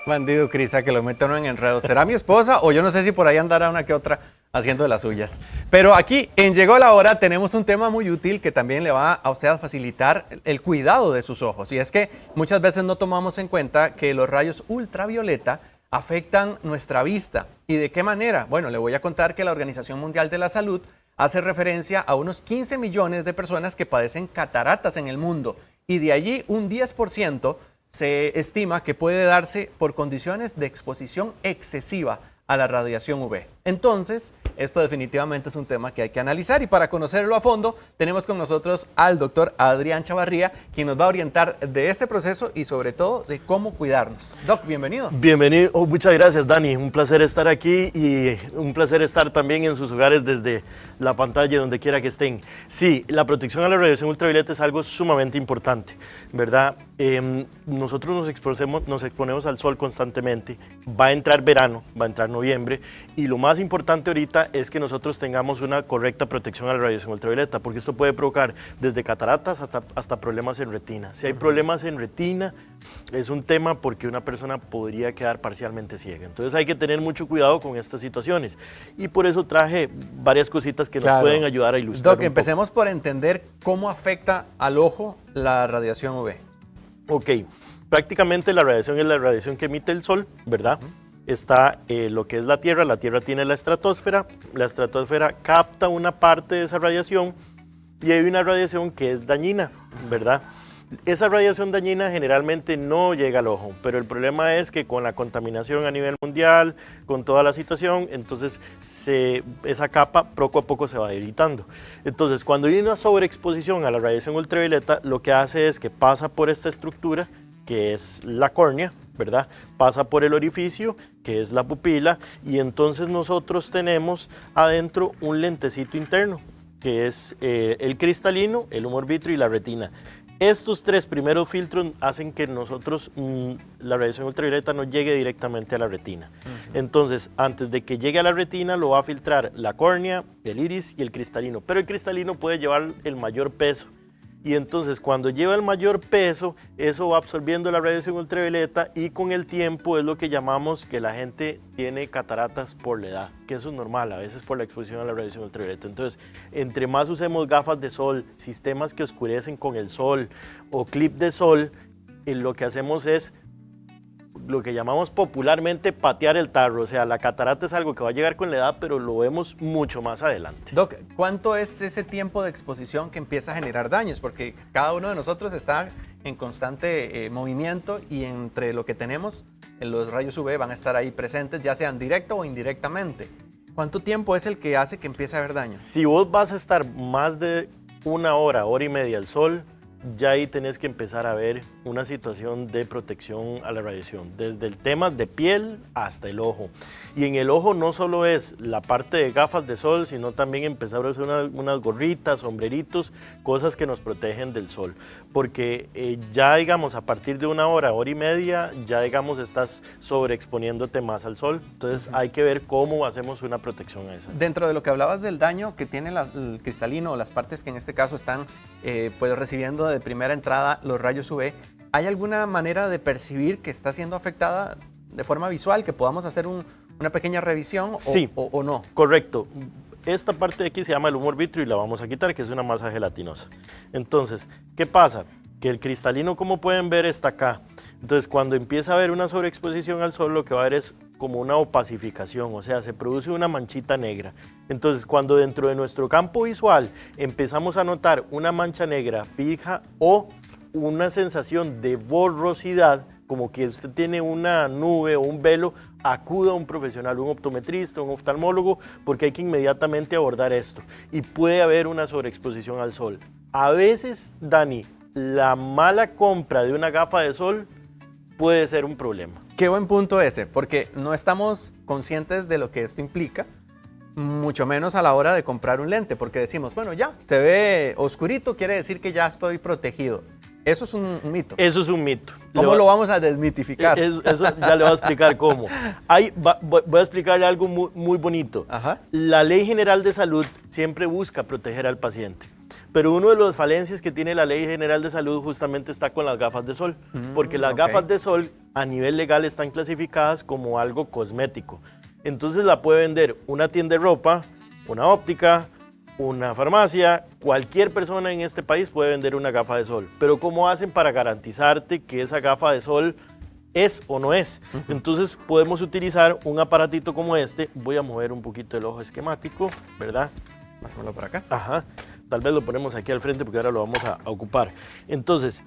Bandido Crisa, que lo mete uno en enredo. ¿Será mi esposa o yo no sé si por ahí andará una que otra haciendo de las suyas? Pero aquí en Llegó la Hora tenemos un tema muy útil que también le va a usted a facilitar el cuidado de sus ojos. Y es que muchas veces no tomamos en cuenta que los rayos ultravioleta afectan nuestra vista. ¿Y de qué manera? Bueno, le voy a contar que la Organización Mundial de la Salud hace referencia a unos 15 millones de personas que padecen cataratas en el mundo. Y de allí un 10% se estima que puede darse por condiciones de exposición excesiva a la radiación UV. Entonces, esto definitivamente es un tema que hay que analizar y para conocerlo a fondo tenemos con nosotros al doctor Adrián Chavarría, quien nos va a orientar de este proceso y sobre todo de cómo cuidarnos. Doc, bienvenido. Bienvenido, muchas gracias Dani, un placer estar aquí y un placer estar también en sus hogares desde la pantalla, donde quiera que estén. Sí, la protección a la radiación ultravioleta es algo sumamente importante, ¿verdad? Nosotros nos exponemos al sol constantemente, va a entrar verano, va a entrar noviembre y lo más importante ahorita es que nosotros tengamos una correcta protección a la radiación ultravioleta, porque esto puede provocar desde cataratas hasta problemas en retina. Si hay problemas en retina, es un tema porque una persona podría quedar parcialmente ciega. Entonces hay que tener mucho cuidado con estas situaciones y por eso traje varias cositas que nos pueden ayudar a ilustrar. Doc, empecemos por entender cómo afecta al ojo la radiación UV. Ok, prácticamente la radiación es la radiación que emite el sol, ¿verdad? Está lo que es la Tierra tiene la estratosfera capta una parte de esa radiación y hay una radiación que es dañina, ¿verdad? Esa radiación dañina generalmente no llega al ojo, pero el problema es que con la contaminación a nivel mundial, con toda la situación, entonces esa capa poco a poco se va debilitando. Entonces, cuando hay una sobreexposición a la radiación ultravioleta, lo que hace es que pasa por esta estructura, que es la córnea, ¿verdad? Pasa por el orificio, que es la pupila, y entonces nosotros tenemos adentro un lentecito interno, que es el cristalino, el humor vitrio y la retina. Estos tres primeros filtros hacen que nosotros, la radiación ultravioleta no llegue directamente a la retina. Entonces, antes de que llegue a la retina, lo va a filtrar la córnea, el iris y el cristalino. Pero el cristalino puede llevar el mayor peso. Y entonces, cuando lleva el mayor peso, eso va absorbiendo la radiación ultravioleta y con el tiempo es lo que llamamos que la gente tiene cataratas por la edad, que eso es normal, a veces por la exposición a la radiación ultravioleta. Entonces, entre más usemos gafas de sol, sistemas que oscurecen con el sol o clip de sol, lo que hacemos es lo que llamamos popularmente patear el tarro, o sea, la catarata es algo que va a llegar con la edad, pero lo vemos mucho más adelante. Doc, ¿cuánto es ese tiempo de exposición que empieza a generar daños? Porque cada uno de nosotros está en constante movimiento y entre lo que tenemos, los rayos UV van a estar ahí presentes, ya sean directo o indirectamente. ¿Cuánto tiempo es el que hace que empiece a haber daño? Si vos vas a estar más de una hora y media al sol, ya ahí tenés que empezar a ver una situación de protección a la radiación, desde el tema de piel hasta el ojo. Y en el ojo no solo es la parte de gafas de sol, sino también empezar a usar unas gorritas, sombreritos, cosas que nos protegen del sol. Porque ya digamos a partir de una hora y media, ya digamos estás sobreexponiéndote más al sol. Entonces hay que ver cómo hacemos una protección a esa. Dentro de lo que hablabas del daño que tiene el cristalino o las partes que en este caso están pues recibiendo de primera entrada los rayos UV, ¿hay alguna manera de percibir que está siendo afectada de forma visual, que podamos hacer una pequeña revisión sí, o no? Correcto. Esta parte de aquí se llama el humor vitrio y la vamos a quitar, que es una masa gelatinosa. Entonces, ¿qué pasa? Que el cristalino, como pueden ver, está acá. Entonces, cuando empieza a haber una sobreexposición al sol, lo que va a haber es como una opacificación, o sea, se produce una manchita negra. Entonces, cuando dentro de nuestro campo visual empezamos a notar una mancha negra fija o una sensación de borrosidad, como que usted tiene una nube o un velo, acuda a un profesional, un optometrista, un oftalmólogo, porque hay que inmediatamente abordar esto. Y puede haber una sobreexposición al sol. A veces, Dani, la mala compra de una gafa de sol puede ser un problema. Qué buen punto ese, porque no estamos conscientes de lo que esto implica, mucho menos a la hora de comprar un lente, porque decimos, bueno, ya, se ve oscurito, quiere decir que ya estoy protegido. Eso es un mito. Eso es un mito. ¿Cómo lo vamos a desmitificar? Eso ya le voy a explicar cómo. Voy a explicarle algo muy bonito. Ajá. La Ley General de Salud siempre busca proteger al paciente. Pero uno de los falencias que tiene la Ley General de Salud justamente está con las gafas de sol, porque las gafas de sol a nivel legal están clasificadas como algo cosmético. Entonces la puede vender una tienda de ropa, una óptica, una farmacia, cualquier persona en este país puede vender una gafa de sol. Pero ¿cómo hacen para garantizarte que esa gafa de sol es o no es? Entonces podemos utilizar un aparatito como este. Voy a mover un poquito el ojo esquemático, ¿verdad? Pásamelo por acá. Ajá, tal vez lo ponemos aquí al frente porque ahora lo vamos a ocupar. Entonces,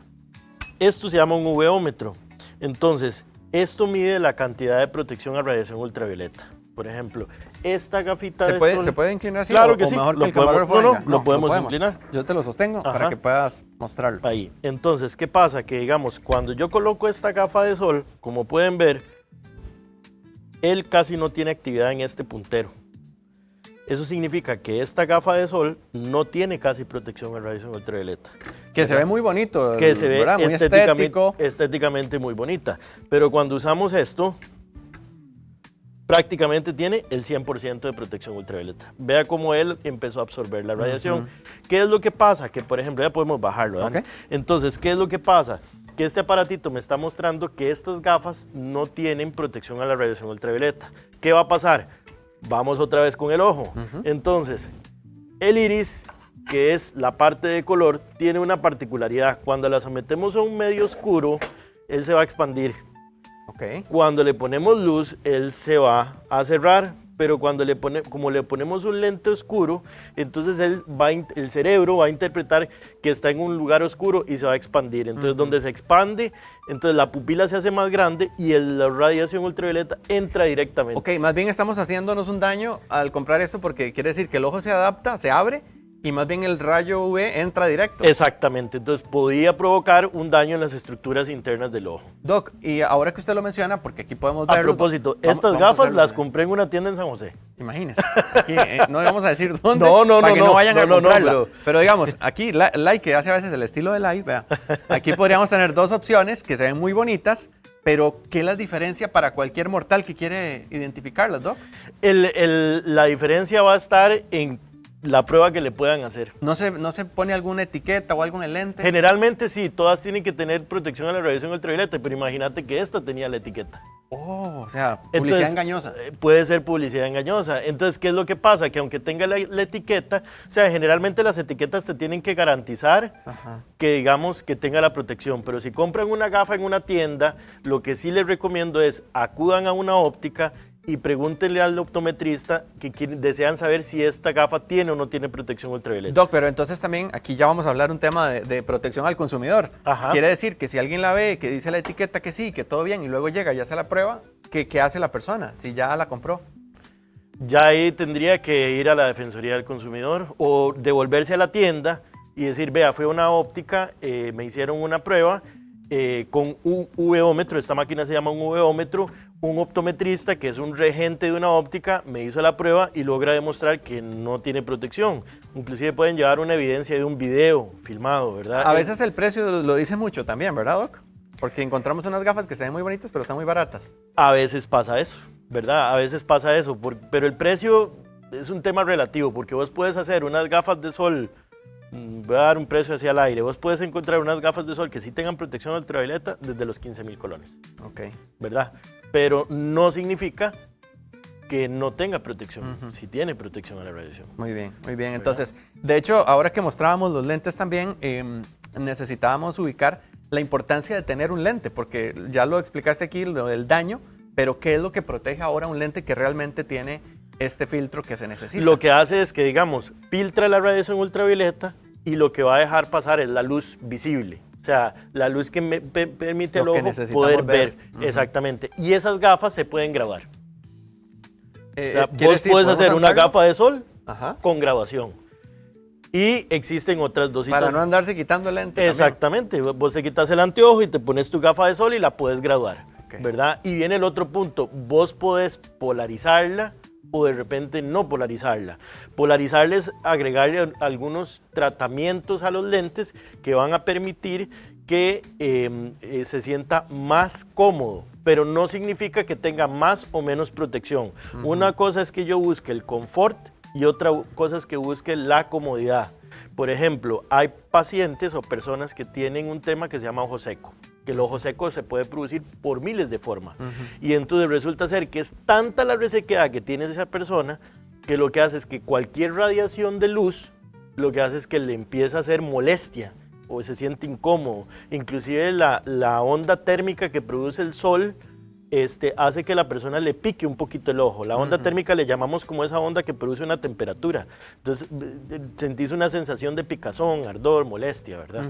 esto se llama un UV-ómetro. Entonces, esto mide la cantidad de protección a radiación ultravioleta. Por ejemplo, esta gafita de sol... ¿Se puede inclinar así? Claro que o sí. mejor que Lo el camarógrafo venga? lo podemos inclinar. Yo te lo sostengo para que puedas mostrarlo. Ahí. Entonces, ¿qué pasa? Que digamos, cuando yo coloco esta gafa de sol, como pueden ver, él casi no tiene actividad en este puntero. Eso significa que esta gafa de sol no tiene casi protección a radiación ultravioleta. Que se ve muy bonito, que se ve muy estético. Estéticamente muy bonita. Pero cuando usamos esto, prácticamente tiene el 100% de protección ultravioleta. Vea cómo él empezó a absorber la radiación. ¿Qué es lo que pasa? Que, por ejemplo, ya podemos bajarlo, ¿verdad? Entonces, ¿qué es lo que pasa? Que este aparatito me está mostrando que estas gafas no tienen protección a la radiación ultravioleta. ¿Qué va a pasar? Vamos otra vez con el ojo. Entonces, el iris, que es la parte de color, tiene una particularidad. Cuando la sometemos a un medio oscuro, él se va a expandir. Cuando le ponemos luz, él se va a cerrar, pero cuando como le ponemos un lente oscuro, entonces el cerebro va a interpretar que está en un lugar oscuro y se va a expandir. Entonces, donde se expande, entonces la pupila se hace más grande y la radiación ultravioleta entra directamente. Ok, más bien estamos haciéndonos un daño al comprar esto porque quiere decir que el ojo se adapta, se abre y más bien el rayo UV entra directo. Exactamente, entonces podía provocar un daño en las estructuras internas del ojo. Doc, y ahora que usted lo menciona, porque aquí podemos verlo. A propósito, estas gafas las compré en una tienda en San José. Imagínese, aquí no vamos a decir dónde, para que no vayan a comprarla. No, pero digamos, aquí, Lai, que hace a veces el estilo de Lai, vea, aquí podríamos tener dos opciones que se ven muy bonitas, pero ¿qué es la diferencia para cualquier mortal que quiere identificarlas, Doc? La diferencia va a estar en la prueba que le puedan hacer. ¿No se pone alguna etiqueta o algo en el lente? Generalmente sí, todas tienen que tener protección a la radiación ultravioleta, pero imagínate que esta tenía la etiqueta. Oh, o sea, publicidad engañosa. Puede ser publicidad engañosa. Entonces, ¿qué es lo que pasa? Que aunque tenga la etiqueta, o sea, generalmente las etiquetas te tienen que garantizar que, digamos, que tenga la protección. Pero si compran una gafa en una tienda, lo que sí les recomiendo es acudan a una óptica y pregúntenle al optometrista que desean saber si esta gafa tiene o no tiene protección ultravioleta. Doc, pero entonces también aquí ya vamos a hablar un tema de protección al consumidor. Quiere decir que si alguien la ve, que dice la etiqueta que sí, que todo bien, y luego llega y hace la prueba, ¿qué hace la persona si ya la compró? Ya ahí tendría que ir a la Defensoría del Consumidor o devolverse a la tienda y decir, vea, fui a una óptica, me hicieron una prueba con un UV-ómetro, esta máquina se llama un UV-ómetro, un optometrista, que es un regente de una óptica, me hizo la prueba y logra demostrar que no tiene protección. Inclusive pueden llevar una evidencia de un video filmado, ¿verdad? A veces el precio lo dice mucho también, ¿verdad, Doc? Porque encontramos unas gafas que se ven muy bonitas, pero están muy baratas. A veces pasa eso, ¿verdad? A veces pasa eso, pero el precio es un tema relativo, porque vos puedes hacer unas gafas de sol, voy a dar un precio hacia el aire, vos puedes encontrar unas gafas de sol que sí tengan protección ultravioleta desde los 15,000 colones. ¿Verdad? Pero no significa que no tenga protección, si tiene protección a la radiación. Muy bien, muy bien. Entonces, de hecho, ahora que mostrábamos los lentes también, necesitábamos ubicar la importancia de tener un lente, porque ya lo explicaste aquí, lo del daño, pero ¿qué es lo que protege ahora un lente que realmente tiene este filtro que se necesita? Lo que hace es que, digamos, filtra la radiación ultravioleta y lo que va a dejar pasar es la luz visible. O sea, la luz que me permite al ojo poder ver. Exactamente. Y esas gafas se pueden graduar. O sea, vos puedes hacer una gafa de sol con graduación. Y existen otras dos situaciones. Para no andarse quitando el lente. Exactamente. También. Vos te quitas el anteojo y te pones tu gafa de sol y la puedes graduar. ¿Verdad? Y viene el otro punto. Vos podés polarizarla o de repente no polarizarla. Polarizarla es agregarle algunos tratamientos a los lentes que van a permitir que se sienta más cómodo, pero no significa que tenga más o menos protección. Una cosa es que yo busque el confort y otra cosa es que busque la comodidad. Por ejemplo, hay pacientes o personas que tienen un tema que se llama ojo seco. que el ojo seco se puede producir por miles de formas. Y entonces resulta ser que es tanta la resequedad que tiene esa persona que lo que hace es que cualquier radiación de luz, lo que hace es que le empieza a hacer molestia o se siente incómodo. Inclusive la onda térmica que produce el sol hace que la persona le pique un poquito el ojo. La onda térmica le llamamos como esa onda que produce una temperatura. Entonces sentís una sensación de picazón, ardor, molestia, ¿verdad?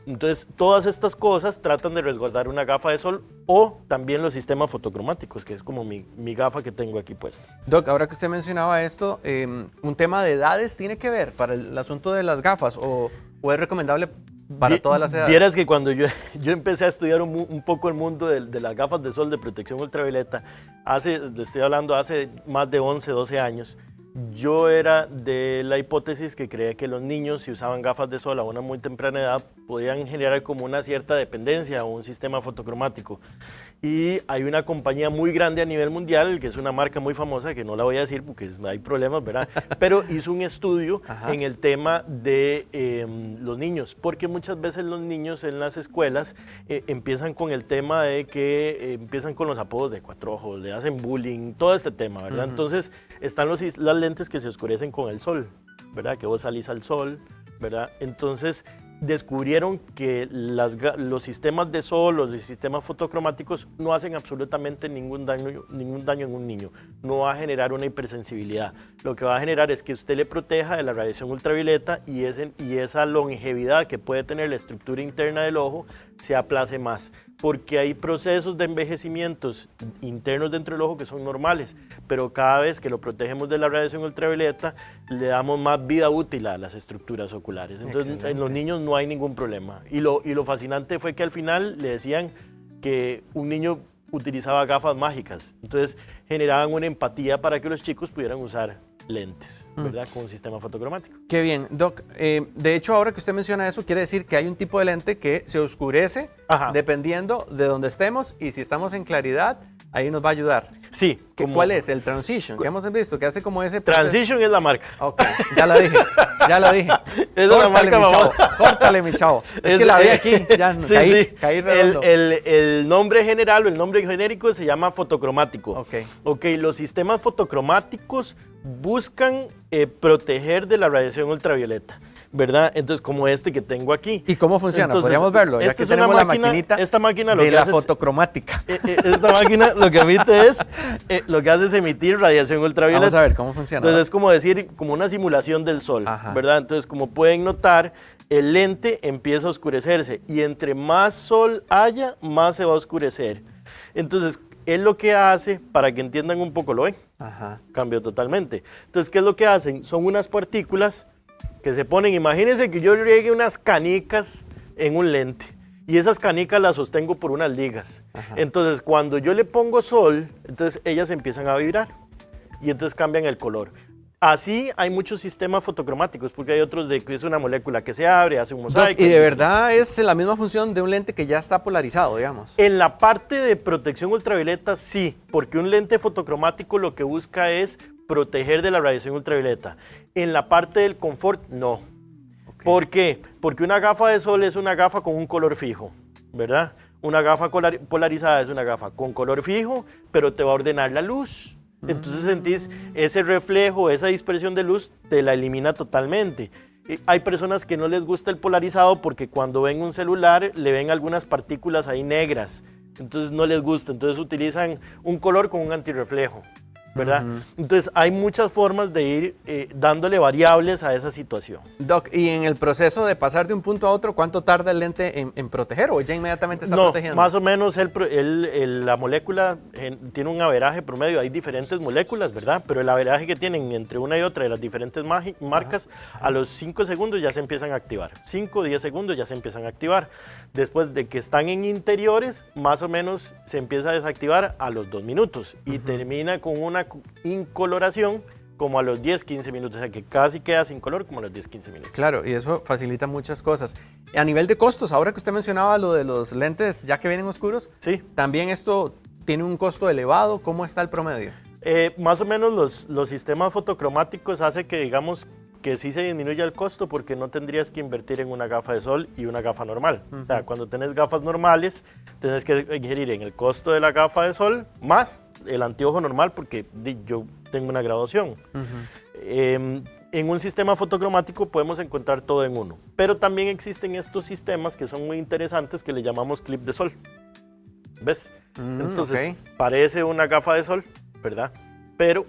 Entonces todas estas cosas tratan de resguardar una gafa de sol o también los sistemas fotocromáticos, que es como mi gafa que tengo aquí puesta. Doc, ahora que usted mencionaba esto, ¿un tema de edades tiene que ver para el asunto de las gafas o es recomendable para todas las edades? Vieras que cuando yo empecé a estudiar un poco el mundo de las gafas de sol de protección ultravioleta, le estoy hablando hace más de 11, 12 años, yo era de la hipótesis que creía que los niños, si usaban gafas de sol a una muy temprana edad, podían generar como una cierta dependencia a un sistema fotocromático. Y hay una compañía muy grande a nivel mundial, que es una marca muy famosa, que no la voy a decir porque hay problemas, ¿verdad? Pero hizo un estudio en el tema de los niños, porque muchas veces los niños en las escuelas empiezan con el tema de que empiezan con los apodos de cuatro ojos, le hacen bullying, todo este tema, ¿verdad? Entonces están las lentes que se oscurecen con el sol, ¿verdad? Que vos salís al sol, ¿verdad? Entonces descubrieron que los sistemas de sol, los sistemas fotocromáticos no hacen absolutamente ningún daño en un niño, no va a generar una hipersensibilidad. Lo que va a generar es que usted le proteja de la radiación ultravioleta y esa longevidad que puede tener la estructura interna del ojo se aplace más, porque hay procesos de envejecimientos internos dentro del ojo que son normales, pero cada vez que lo protegemos de la radiación ultravioleta le damos más vida útil a las estructuras oculares. Entonces excelente. En los niños no hay ningún problema. Y lo fascinante fue que al final le decían que un niño utilizaba gafas mágicas, entonces generaban una empatía para que los chicos pudieran usar lentes, ¿verdad? Con un sistema fotocromático. Qué bien, Doc. De hecho, ahora que usted menciona eso, quiere decir que hay un tipo de lente que se oscurece dependiendo de donde estemos y si estamos en claridad, ahí nos va a ayudar. Sí. ¿Cuál es? El Transition, que hemos visto, que hace como ese proceso. Transition es la marca. Ok, ya lo dije, ya lo dije. Es la marca, mi chavo, córtale, mi chavo. Es que la vi aquí, ya caí redondo. El nombre general o el nombre genérico se llama fotocromático. Ok, los sistemas fotocromáticos buscan proteger de la radiación ultravioleta, ¿verdad? Entonces, como este que tengo aquí. ¿Y cómo funciona? Entonces, podríamos verlo, ya que tenemos la maquinita esta máquina de la fotocromática. Esta máquina lo que emite lo que hace es emitir radiación ultravioleta. Vamos a ver cómo funciona. Entonces, es como decir, como una simulación del sol, ¿verdad? Entonces, como pueden notar, el lente empieza a oscurecerse y entre más sol haya, más se va a oscurecer. Entonces, es lo que hace, para que entiendan un poco, ¿lo ven? Cambió totalmente. Entonces, ¿qué es lo que hacen? Son unas partículas que se ponen, imagínense que yo riegue unas canicas en un lente y esas canicas las sostengo por unas ligas. Entonces, cuando yo le pongo sol, entonces ellas empiezan a vibrar y entonces cambian el color. Así hay muchos sistemas fotocromáticos, porque hay otros de que es una molécula que se abre, hace un mosaico. Y de verdad es la misma función de un lente que ya está polarizado, digamos. En la parte de protección ultravioleta sí, porque un lente fotocromático lo que busca es proteger de la radiación ultravioleta. En la parte del confort, no. ¿Por qué? Porque una gafa de sol es una gafa con un color fijo, ¿verdad? Una gafa polarizada es una gafa con color fijo, pero te va a ordenar la luz. Entonces sentís ese reflejo, esa dispersión de luz, te la elimina totalmente. Hay personas que no les gusta el polarizado porque cuando ven un celular le ven algunas partículas ahí negras, entonces no les gusta, entonces utilizan un color con un antirreflejo, ¿verdad? Entonces hay muchas formas de ir dándole variables a esa situación. Doc, y en el proceso de pasar de un punto a otro, ¿cuánto tarda el lente en proteger o ya inmediatamente está protegiendo? Más o menos la molécula tiene un averaje promedio, hay diferentes moléculas, ¿verdad? Pero el averaje que tienen entre una y otra de las diferentes marcas, a los 5 segundos ya se empiezan a activar, 5 o 10 segundos ya se empiezan a activar. Después de que están en interiores, más o menos se empieza a desactivar a los 2 minutos y termina con una incoloración como a los 10-15 minutos, o sea que casi queda sin color como a los 10-15 minutos. Claro, y eso facilita muchas cosas. A nivel de costos, ahora que usted mencionaba lo de los lentes ya que vienen oscuros, sí. ¿También esto tiene un costo elevado? ¿Cómo está el promedio? Más o menos los sistemas fotocromáticos hace que, digamos, que sí se disminuye el costo porque no tendrías que invertir en una gafa de sol y una gafa normal. O sea, cuando tenés gafas normales, tenés que ingerir en el costo de la gafa de sol más el anteojo normal porque yo tengo una graduación. En un sistema fotocromático podemos encontrar todo en uno, pero también existen estos sistemas que son muy interesantes que le llamamos clip de sol. ¿Ves? Entonces, parece una gafa de sol, ¿verdad? Pero...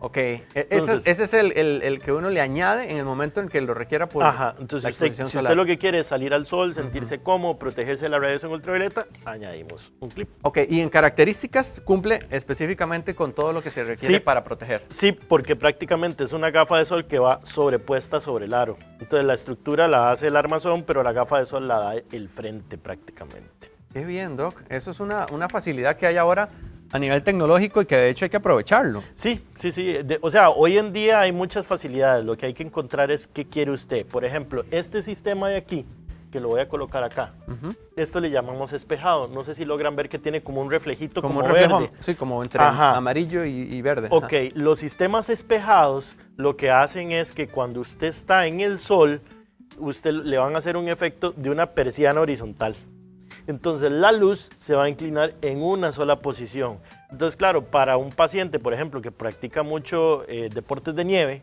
Ok, entonces, ese es el que uno le añade en el momento en que lo requiera por entonces la exposición solar. Si usted lo que quiere es salir al sol, sentirse cómodo, protegerse de la radiación ultravioleta, añadimos un clip. Ok, y en características cumple específicamente con todo lo que se requiere para proteger. Sí, porque prácticamente es una gafa de sol que va sobrepuesta sobre el aro. Entonces la estructura la hace el armazón, pero la gafa de sol la da el frente prácticamente. Qué bien, Doc. Eso es una facilidad que hay ahora a nivel tecnológico y que de hecho hay que aprovecharlo. Sí. O sea, hoy en día hay muchas facilidades. Lo que hay que encontrar es qué quiere usted. Por ejemplo, este sistema de aquí, que lo voy a colocar acá, esto le llamamos espejado. No sé si logran ver que tiene como un reflejito como un reflejo, verde. Sí, como entre amarillo y verde. Ok, los sistemas espejados lo que hacen es que cuando usted está en el sol, usted le van a hacer un efecto de una persiana horizontal. Entonces la luz se va a inclinar en una sola posición. Entonces, claro, para un paciente, por ejemplo, que practica mucho deportes de nieve,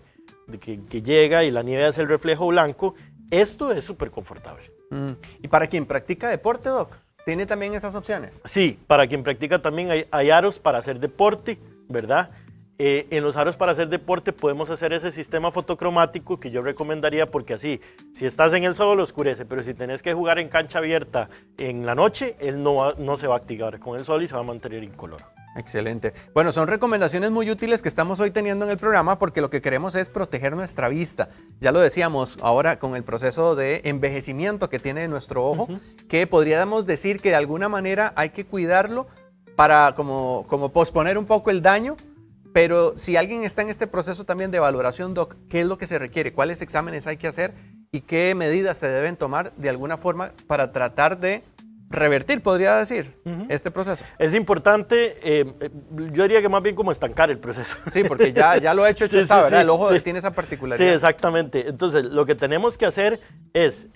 que llega y la nieve hace el reflejo blanco, esto es súper confortable. ¿Y para quien practica deporte, Doc? ¿Tiene también esas opciones? Sí, para quien practica también hay aros para hacer deporte, ¿verdad? En los aros para hacer deporte podemos hacer ese sistema fotocromático que yo recomendaría porque así, si estás en el sol lo oscurece, pero si tenés que jugar en cancha abierta en la noche, él no se va a activar con el sol y se va a mantener incoloro. Excelente. Bueno, son recomendaciones muy útiles que estamos hoy teniendo en el programa porque lo que queremos es proteger nuestra vista. Ya lo decíamos ahora con el proceso de envejecimiento que tiene nuestro ojo, que podríamos decir que de alguna manera hay que cuidarlo para como posponer un poco el daño. Pero si alguien está en este proceso también de valoración, Doc, ¿qué es lo que se requiere? ¿Cuáles exámenes hay que hacer? ¿Y qué medidas se deben tomar de alguna forma para tratar de revertir, podría decir, este proceso? Es importante, yo diría que más bien como estancar el proceso. Sí, porque ya lo he hecho, está, ¿verdad? El ojo tiene esa particularidad. Sí, exactamente. Entonces, lo que tenemos que hacer es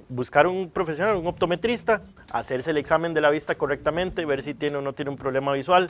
buscar un profesional, un optometrista, hacerse el examen de la vista correctamente, ver si tiene o no tiene un problema visual.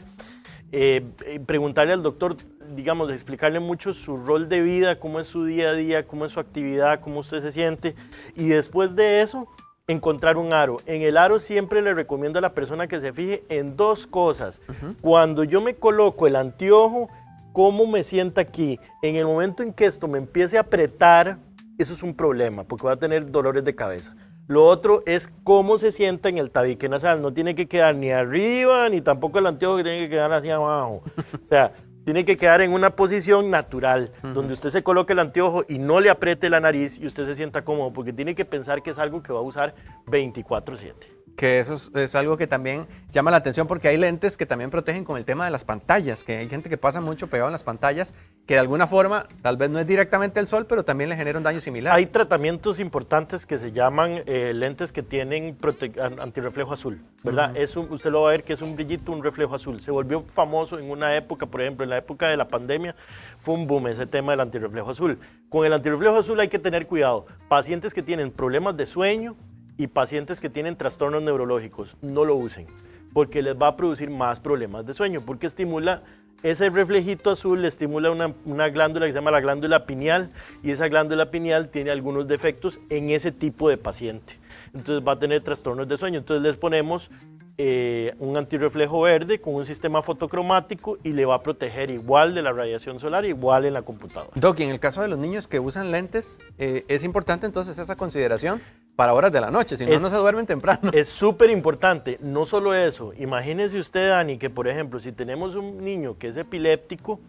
Preguntarle al doctor, digamos, explicarle mucho su rol de vida, cómo es su día a día, cómo es su actividad, cómo usted se siente. Y después de eso, encontrar un aro. En el aro siempre le recomiendo a la persona que se fije en dos cosas. Cuando yo me coloco el anteojo, cómo me sienta aquí. En el momento en que esto me empiece a apretar, eso es un problema, porque va a tener dolores de cabeza. Lo otro es cómo se sienta en el tabique nasal. No tiene que quedar ni arriba, ni tampoco el anteojo que tiene que quedar hacia abajo. O sea, tiene que quedar en una posición natural, donde usted se coloque el anteojo y no le apriete la nariz y usted se sienta cómodo, porque tiene que pensar que es algo que va a usar 24/7. Que eso es algo que también llama la atención porque hay lentes que también protegen con el tema de las pantallas, que hay gente que pasa mucho pegado en las pantallas, que de alguna forma, tal vez no es directamente el sol, pero también le genera un daño similar. Hay tratamientos importantes que se llaman lentes que tienen antirreflejo azul, ¿verdad? Usted lo va a ver que es un brillito, un reflejo azul. Se volvió famoso en una época, por ejemplo, en la época de la pandemia, fue un boom ese tema del antirreflejo azul. Con el antirreflejo azul hay que tener cuidado. Pacientes que tienen problemas de sueño y pacientes que tienen trastornos neurológicos, no lo usen, porque les va a producir más problemas de sueño, porque estimula, ese reflejito azul le estimula una glándula que se llama la glándula pineal, y esa glándula pineal tiene algunos defectos en ese tipo de paciente. Entonces va a tener trastornos de sueño. Entonces les ponemos un antirreflejo verde con un sistema fotocromático y le va a proteger igual de la radiación solar, igual en la computadora. Doc, y en el caso de los niños que usan lentes, es importante entonces esa consideración para horas de la noche, si no, no se duermen temprano. Es súper importante, no solo eso. Imagínese usted, Dani, que por ejemplo, si tenemos un niño que es epiléptico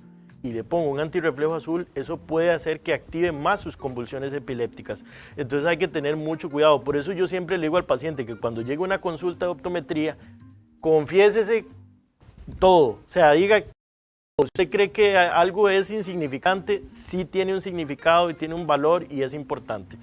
y le pongo un antirreflejo azul, eso puede hacer que active más sus convulsiones epilépticas. Entonces hay que tener mucho cuidado. Por eso yo siempre le digo al paciente que cuando llegue una consulta de optometría, confiésese todo. O sea, diga, ¿usted cree que algo es insignificante? Sí tiene un significado y tiene un valor y es importante.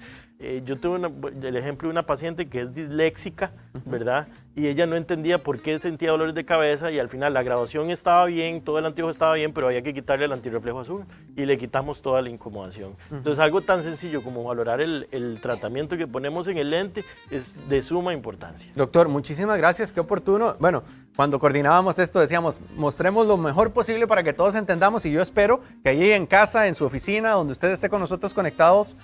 Yo tuve el ejemplo de una paciente que es disléxica, ¿verdad? Y ella no entendía por qué sentía dolores de cabeza y al final la graduación estaba bien, todo el anteojo estaba bien, pero había que quitarle el antirreflejo azul y le quitamos toda la incomodación. Entonces algo tan sencillo como valorar el tratamiento que ponemos en el lente es de suma importancia. Doctor, muchísimas gracias, qué oportuno. Bueno, cuando coordinábamos esto decíamos, mostremos lo mejor posible para que todos entendamos y yo espero que allí en casa, en su oficina, donde usted esté con nosotros conectados,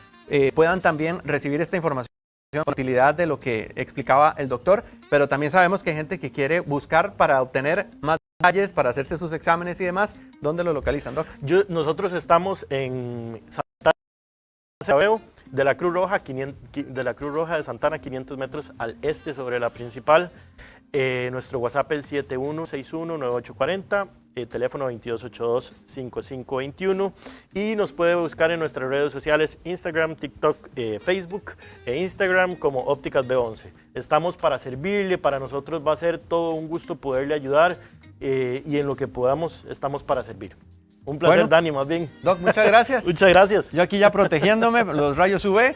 puedan también recibir esta información, la utilidad de lo que explicaba el doctor, pero también sabemos que hay gente que quiere buscar para obtener más detalles, para hacerse sus exámenes y demás. ¿Dónde lo localizan, doc? Nosotros estamos en Santana de la Cruz Roja, de la Cruz Roja de Santana, 500 metros al este sobre la principal. Nuestro WhatsApp es el 7161-9840, teléfono 2282-5521 y nos puede buscar en nuestras redes sociales Instagram, TikTok, Facebook e Instagram como Ópticas B11. Estamos para servirle, para nosotros va a ser todo un gusto poderle ayudar y en lo que podamos estamos para servir. Un placer, bueno, Dani, más bien. Doc, muchas gracias. Muchas gracias. Yo aquí ya protegiéndome los rayos UV.